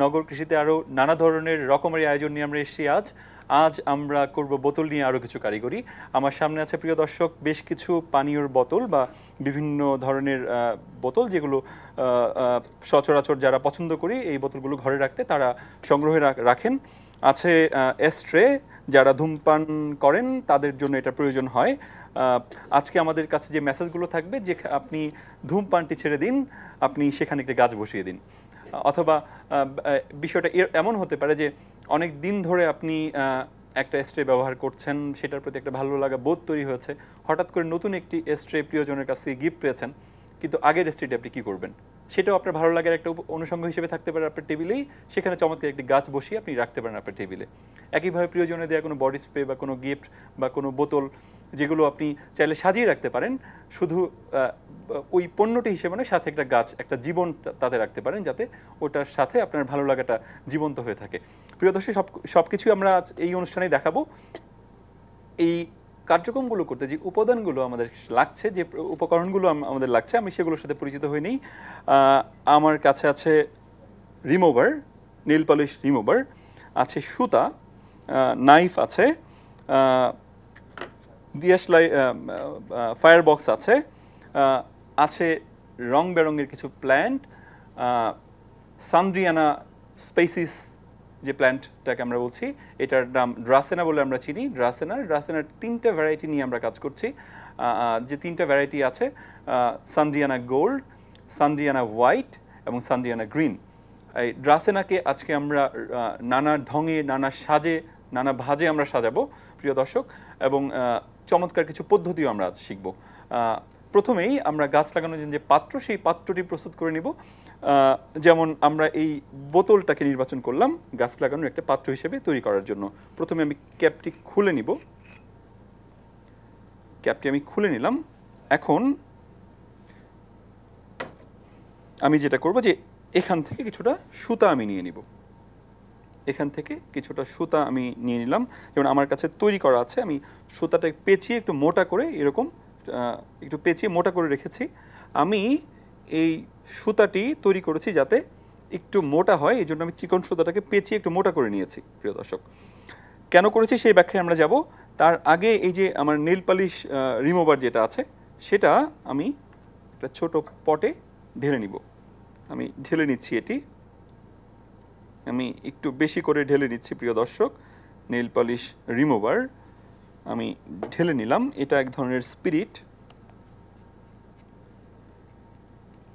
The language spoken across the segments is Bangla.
নগর কৃষিতে আরও নানা ধরনের রকমারি আয়োজন নিয়ে আমরা এসেছি আজ আমরা করব বোতল নিয়ে আরও কিছু কারিগরি। আমার সামনে আছে প্রিয় দর্শক বেশ কিছু পানীয়র বোতল বা বিভিন্ন ধরনের বোতল, যেগুলো সচরাচর যারা পছন্দ করি এই বোতলগুলো ঘরে রাখতে তারা সংগ্রহে রাখেন। আছে এস্ট্রে, যারা ধূমপান করেন তাদের জন্য এটা প্রয়োজন হয়। আজকে আমাদের কাছে যে মেসেজগুলো থাকবে যে আপনি ধূমপানটি ছেড়ে দিন, আপনি সেখানে একটা গাছ বসিয়ে দিন। অথবা বিষয়টা এমন হতে পারে যে অনেক দিন ধরে আপনি একটা স্ট্রে ব্যবহার করছেন, সেটার প্রতি একটা ভালো লাগা বোধ তৈরি হয়েছে, হঠাৎ করে নতুন একটি স্ট্রে প্রিয়জনের কাছ থেকে গিফট পেয়েছেন, কিন্তু আগের স্ট্রেটি আপনি কী করবেন সেটাও আপনার ভালো লাগার একটা অনুষঙ্গ হিসেবে থাকতে পারে আপনার টেবিলেই। সেখানে চমৎকার একটি গাছ বসিয়ে আপনি রাখতে পারেন আপনার টেবিলে। একইভাবে প্রিয়জনে দেওয়া কোনো বডি স্প্রে বা কোনো গিফট বা কোনো বোতল, যেগুলো আপনি চাইলে সাজিয়ে রাখতে পারেন, শুধু ওই পণ্যটি হিসেবে নয়, সাথে একটা গাছ, একটা জীবন তাতে রাখতে পারেন, যাতে ওটার সাথে আপনার ভালো লাগাটা জীবন্ত হয়ে থাকে। প্রিয় দর্শক, সব কিছুই আমরা এই অনুষ্ঠানেই দেখাবো। এই কার্যক্রমগুলো করতে যে উপাদানগুলো আমাদের লাগছে, যে উপকরণগুলো আমাদের লাগছে, আমি সেগুলোর সাথে পরিচিত হই নেই। আমার কাছে আছে রিমুভার, নেল পলিশ রিমুভার, আছে সুতা, নাইফ আছে, দিয়াশলাই ফায়ার বক্স আছে, আছে রং বেরঙের কিছু প্ল্যান্ট, সানড্রিয়ানা স্পেসিস যে প্ল্যান্টটাকে আমরা বলছি, এটার নাম ড্রাসেনা বলে আমরা চিনি। ড্রাসেনার 3টা ভ্যারাইটি নিয়ে আমরা কাজ করছি। যে 3টা ভ্যারাইটি আছে, সানড্রিয়ানা গোল্ড, সানড্রিয়ানা হোয়াইট এবং সানড্রিয়ানা গ্রিন। এই ড্রাসেনাকে আজকে আমরা নানা ঢঙে, নানা সাজে, নানা ভাজে আমরা সাজাবো প্রিয় দর্শক, এবং চমৎকার কিছু পদ্ধতিও আমরা আজ শিখব। প্রথমেই আমরা গাছ লাগানোর জন্য যে পাত্র, সেই পাত্রটি প্রস্তুত করে নিব। যেমন আমরা এই বোতলটাকে নির্বাচন করলাম গাছ লাগানোর একটা পাত্র হিসেবে তৈরি করার জন্য। প্রথমে আমি ক্যাপটি খুলে নিব। ক্যাপটি আমি খুলে নিলাম। এখন আমি যেটা করব যে এখান থেকে কিছুটা সুতা আমি নিয়ে নিব। এখান থেকে কিছুটা সুতা আমি নিয়ে নিলাম। যেমন আমার কাছে তৈরি করা আছে, আমি সুতাটা পেঁচিয়ে একটু মোটা করে, এরকম একটু পেঁচিয়ে মোটা করে রেখেছি। আমি এই সুতাটি তৈরি করেছি যাতে একটু মোটা হয়, এই জন্য আমি চিকন সুতাটাকে পেঁচিয়ে একটু মোটা করে নিয়েছি প্রিয় দর্শক। কেন করেছি সেই ব্যাখ্যায় আমরা যাব। তার আগে এই যে আমার নেল পালিশ রিমুভার যেটা আছে, সেটা আমি একটা ছোট পটে ঢেলে নিব। আমি ঢেলে নিচ্ছি, এটি আমি একটু বেশি করে ঢেলে নিচ্ছি প্রিয় দর্শক। নেল পালিশ রিমুভার আমি ঢেলে নিলাম। এটা এক ধরনের স্পিরিট।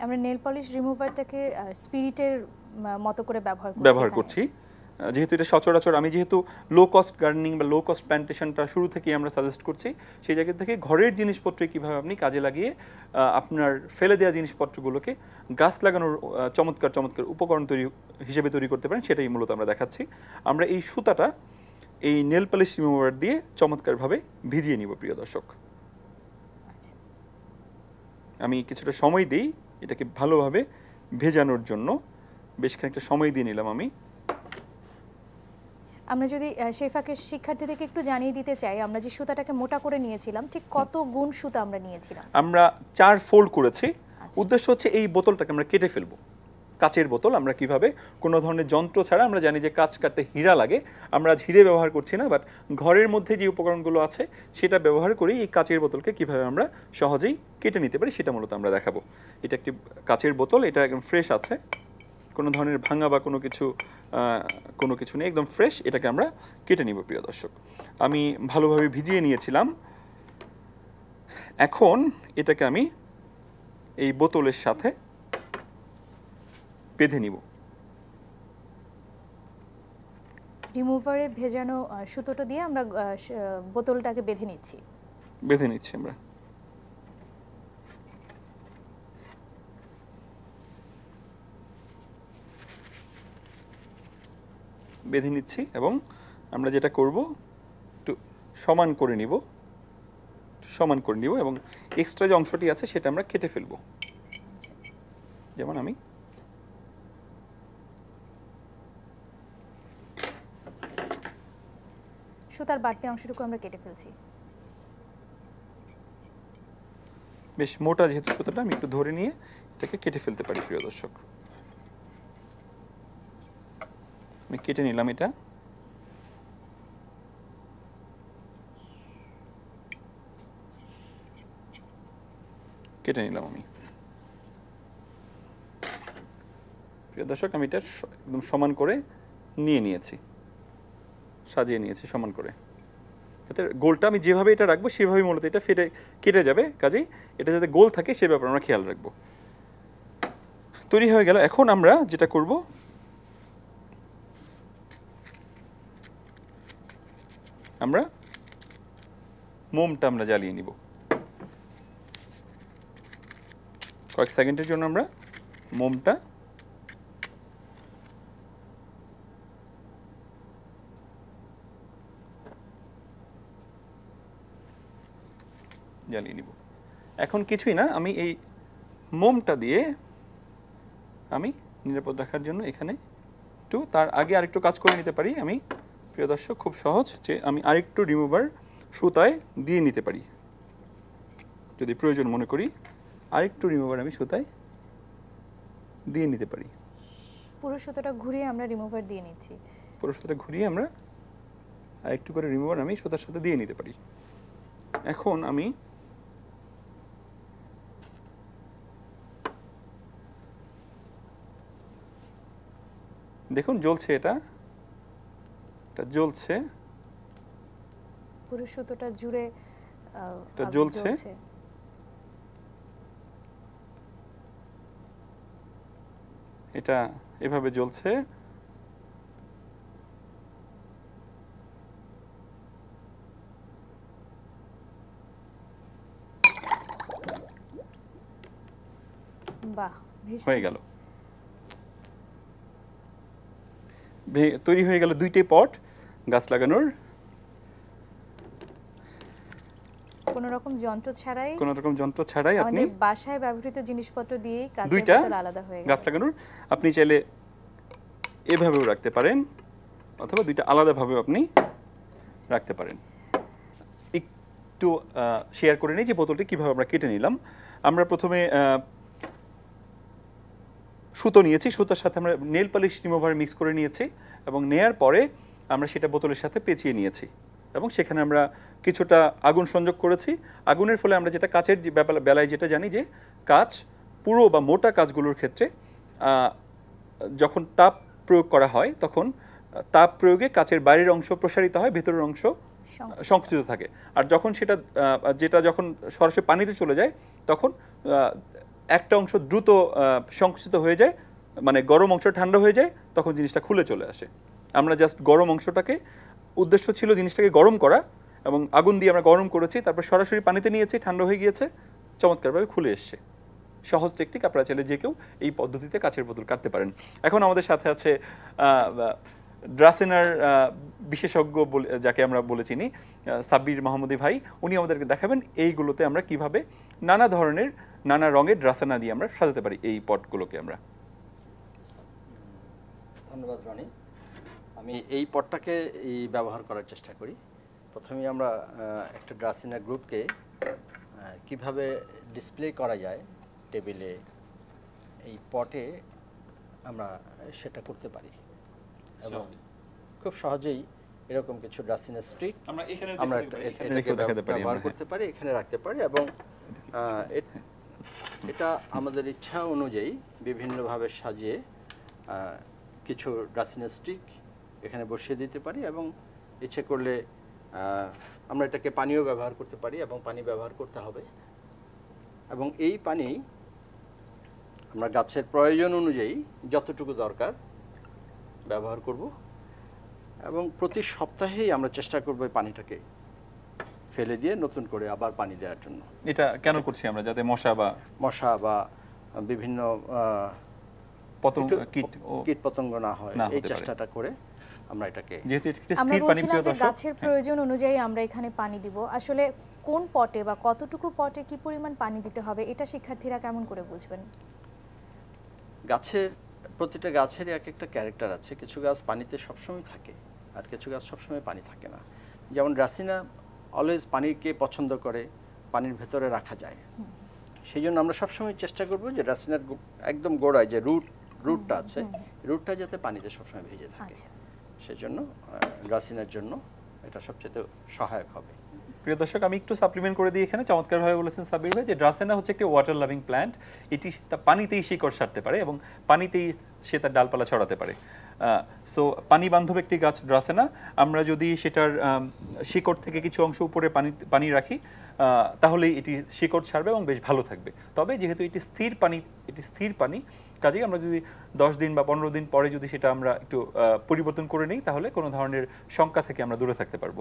আমরা নেল পলিশ রিমুভারটাকে স্পিরিটের মতো করে ব্যবহার করছি, যেহেতু এটা সচরাচর, আমি যেহেতু লো কস্ট গার্ডেনিং বা লো কস্ট প্ল্যান্টেশনটা শুরু থেকেই আমরা সাজেস্ট করছি, সেই জায়গা থেকে ঘরের জিনিসপত্র কীভাবে আপনি কাজে লাগিয়ে আপনার ফেলে দেওয়া জিনিসপত্রগুলোকে গাছ লাগানোর চমৎকার চমৎকার উপকরণ হিসেবে তৈরি করতে পারেন, সেটাই মূলত আমরা দেখাচ্ছি। আমরা এই সুতাটা এই নেল পলিশ রিমুভার দিয়ে চমৎকারভাবে ভিজিয়ে নিব প্রিয় দর্শক। আমি কিছুটা সময় দিই এটাকে ভালোভাবে ভেজানোর জন্য, বেশ খানিকটা সময় দিয়ে নিলাম আমি। আমরা যদি সেই ফাঁকে শিক্ষার্থীদেরকে একটু জানিয়ে দিতে চাই, আমরা যে সুতাটাকে মোটা করে নিয়েছিলাম, ঠিক কত গুণ সুতা আমরা নিয়েছিলাম? আমরা 4 ফোল্ড করেছি। উদ্দেশ্য হচ্ছে এই বোতলটাকে আমরা কেটে ফেলবো। কাচের বোতল, আমরা কিভাবে কোনো ধরনের যন্ত্র ছাড়া, আমরা জানি যে কাচ কাটতে হীরা লাগে, আমরা আজ হিরে ব্যবহার করছি না, বাট ঘরের মধ্যে যে উপকরণগুলো আছে সেটা ব্যবহার করেই এই কাচের বোতলকে কিভাবে আমরা সহজেই কেটে নিতে পারি সেটা মূলত আমরা দেখাবো। এটা একটি কাচের বোতল, এটা একদম ফ্রেশ আছে, কোনো ধরনের ভাঙা বা কোনো কিছু নেই, একদম ফ্রেশ। এটাকে আমরা কেটে নিব প্রিয় দর্শক। আমি ভালোভাবে ভিজিয়ে নিয়েছিলাম। এখন এটাকে আমি এই বোতলের সাথে বেঁধে নিব। রিমুভারে ভেজানো সুতোটা দিয়ে আমরা বোতলটাকে বেঁধে নিচ্ছি আমরা। বেঁধে নিচ্ছি এবং আমরা যেটা করব একটু সমান করে নিব এবং এক্সট্রা যে অংশটি আছে সেটা আমরা কেটে ফেলবো। যেমন আমি সুতার বাড়তি অংশটুকু আমরা কেটে ফেলছি। বেশ মোটা যেহেতু সুতাটা, আমি একটু ধরে নিয়ে এটাকে কেটে ফেলতে পারি প্রিয় দর্শক। আমি কেটে নিলাম এটা। কেটে নিলাম আমি। প্রিয় দর্শক, আমি এটা একদম সমান করে নিয়ে নিয়েছি, সাজিয়ে নিয়েছি সমান করে, যাতে গোলটা আমি যেভাবে এটা রাখবো সেভাবেই মূলত এটা ফেটে কেটে যাবে। কাজেই এটা যাতে গোল থাকে সে ব্যাপারে আমরা খেয়াল রাখবো। তৈরি হয়ে গেল। এখন আমরা যেটা করব, আমরা মোমটা আমরা জ্বালিয়ে নিব। কয়েক সেকেন্ডের জন্য আমরা মোমটা জ্বালিয়ে নিব। এখন কিছুই না, আমি এই মোমটা দিয়ে আমি নিরাপদ রাখার জন্য এখানে একটু, তার আগে আরেকটু কাজ করে নিতে পারি আমি। প্রিয় দর্শক, খুব সহজ যে আমি আরেকটু রিমুভার সুতায় দিয়ে নিতে পারি, যদি প্রয়োজন মনে করি আরেকটু রিমুভার আমি সুতায় দিয়ে নিতে পারি। পুরো সুতোটা ঘুরিয়ে আমরা রিমুভার দিয়ে নিচ্ছি। পুরো সুতোটা ঘুরিয়ে আমরা আরেকটু করে রিমুভার আমি সুতার সাথে দিয়ে নিতে পারি। এখন আমি দেখুন জ্বলছে, এটা জ্বলছে, পুরো সুতোটা জুড়ে এটা জ্বলছে। এটা এভাবে জ্বলছে। বাহ, হয়ে গেল, তৈরি হয়ে গেল দুইটাই পট গাছ লাগানোর। কোনো রকম যন্ত্র ছাড়াই আপনি আমাদের বাসায় ব্যবহৃত জিনিসপত্র দিয়েই কাঁচের দুইটা বোতল আলাদা হয়ে গেল। গাছ লাগানোর আপনি চাইলে এভাবেও রাখতে পারেন, অথবা দুইটা আলাদাভাবেও আপনি রাখতে পারেন। একটু শেয়ার করে নিই যে বোতলটি কিভাবে আমরা কেটে নিলাম। আমরা প্রথমে সুতো নিয়েছি, সুতোর সাথে আমরা নেল পালিশ রিমুভার মিক্স করে নিয়েছি, এবং নেয়ার পরে আমরা সেটা বোতলের সাথে পেঁচিয়ে নিয়েছি, এবং সেখানে আমরা কিছুটা আগুন সংযোগ করেছি। আগুনের ফলে আমরা যেটা কাচের বেলায় যেটা জানি যে কাচ পুরো বা মোটা কাচগুলোর ক্ষেত্রে যখন তাপ প্রয়োগ করা হয় তখন তাপ প্রয়োগে কাচের বাইরের অংশ প্রসারিত হয়, ভেতরের অংশ সংকুচিত থাকে। আর যখন যেটা যখন সরাসরি পানিতে চলে যায় তখন একটা অংশ দ্রুত সংকুচিত হয়ে যায়, মানে গরম অংশ ঠান্ডা হয়ে যায়, তখন জিনিসটা খুলে চলে আসে। আমরা জাস্ট গরম অংশটাকে, উদ্দেশ্য ছিল জিনিসটাকে গরম করা, এবং আগুন দিয়ে আমরা গরম করেছি, তারপর সরাসরি পানিতে নিয়েছি, ঠান্ডা হয়ে গিয়েছে, চমৎকারভাবে খুলে এসছে। সহজ টেকনিক, আপনারা চাইলে যে কেউ এই পদ্ধতিতে কাচের বোতল কাটতে পারেন। এখন আমাদের সাথে আছে ড্রাসেনার বিশেষজ্ঞ যাকে আমরা বলে চিনি, সাব্বির মাহমুদি ভাই। উনি আমাদেরকে দেখাবেন এইগুলোতে আমরা কিভাবে নানা ধরনের নানা রঙের ড্রাসেনা দিয়ে আমরা সাজাতে পারি এই পটগুলোকে আমরা। ধন্যবাদ রনি। আমি এই পটটাকে ব্যবহার করার চেষ্টা করি। প্রথমে আমরা একটা ড্রাসেনার গ্রুপকে কিভাবে ডিসপ্লে করা যায় টেবিলে, এই পটে আমরা সেটা করতে পারি, এবং খুব সহজেই এরকম কিছু ড্রাসেনার স্টিক আমরা এটাকে ব্যবহার করতে পারি, এখানে রাখতে পারি, এবং এটা আমাদের ইচ্ছা অনুযায়ী বিভিন্নভাবে সাজিয়ে কিছু ড্রাসেনার স্টিক এখানে বসিয়ে দিতে পারি, এবং ইচ্ছে করলে আমরা এটাকে পানিও ব্যবহার করতে পারি, এবং পানি ব্যবহার করতে হবে। এবং এই পানি আমরা গাছের প্রয়োজন অনুযায়ী যতটুকু দরকার ব্যবহার করব, এবং প্রতি সপ্তাহেই আমরা চেষ্টা করব এই পানিটাকে ফেলে দিয়ে নতুন করে আবার পানি দেওয়ার জন্য। এটা কেন করছি আমরা? যাতে মশা বা বিভিন্ন কীট পতঙ্গ না হয়, এই চেষ্টাটা করে আমরা এটাকে, যেহেতু আমরা বলছিলাম যে গাছের প্রয়োজন অনুযায়ী আমরা এখানে পানি দিব। আসলে কোন পটে বা কতটুকু পটে কি পরিমাণ পানি দিতে হবে এটা শিক্ষার্থীরা কেমন করে বুঝবেন? প্রতিটা গাছের এক একটা ক্যারেক্টার আছে। কিছু গাছ পানিতে সবসময় থাকে, আর কিছু গাছ সবসময় পানি থাকে না। যেমন ড্রাসিনা অলওয়েজ পানিকে পছন্দ করে, পানির ভেতরে রাখা যায়। সেই জন্য আমরা সবসময় চেষ্টা করব যে ড্রাসিনার একদম গোড়ায় যে রুট রুটটা আছে, রুটটা যাতে পানিতে সবসময় ভিজে থাকে, আচ্ছা সেজন্য ড্রাসিনের জন্য এটা সবচেয়ে সহায়ক হবে। প্রিয় দর্শক, আমি একটু সাপ্লিমেন্ট করে দিই এখানে। চমৎকারভাবে বলেছেন সাব্বির ভাই যে ড্রাসেনা হচ্ছে একটি ওয়াটার লাভিং প্ল্যান্ট। এটি পানিতেই শিকড় সারতে পারে এবং পানিতেই সে তার ডালপালা ছড়াতে পারে। সো পানি বান্ধব একটি গাছ ড্রাসেনা। আমরা যদি সেটার শিকড় থেকে কিছু অংশ উপরে পানি রাখি তাহলেই এটি শিকড় ছাড়বে এবং বেশ ভালো থাকবে। তবে যেহেতু এটি স্থির পানি, কাজেই আমরা যদি 10 দিন বা 15 দিন পরে যদি সেটা আমরা একটু পরিবর্তন করে নিই তাহলে কোনো ধরনের শঙ্কা থেকে আমরা দূরে থাকতে পারবো।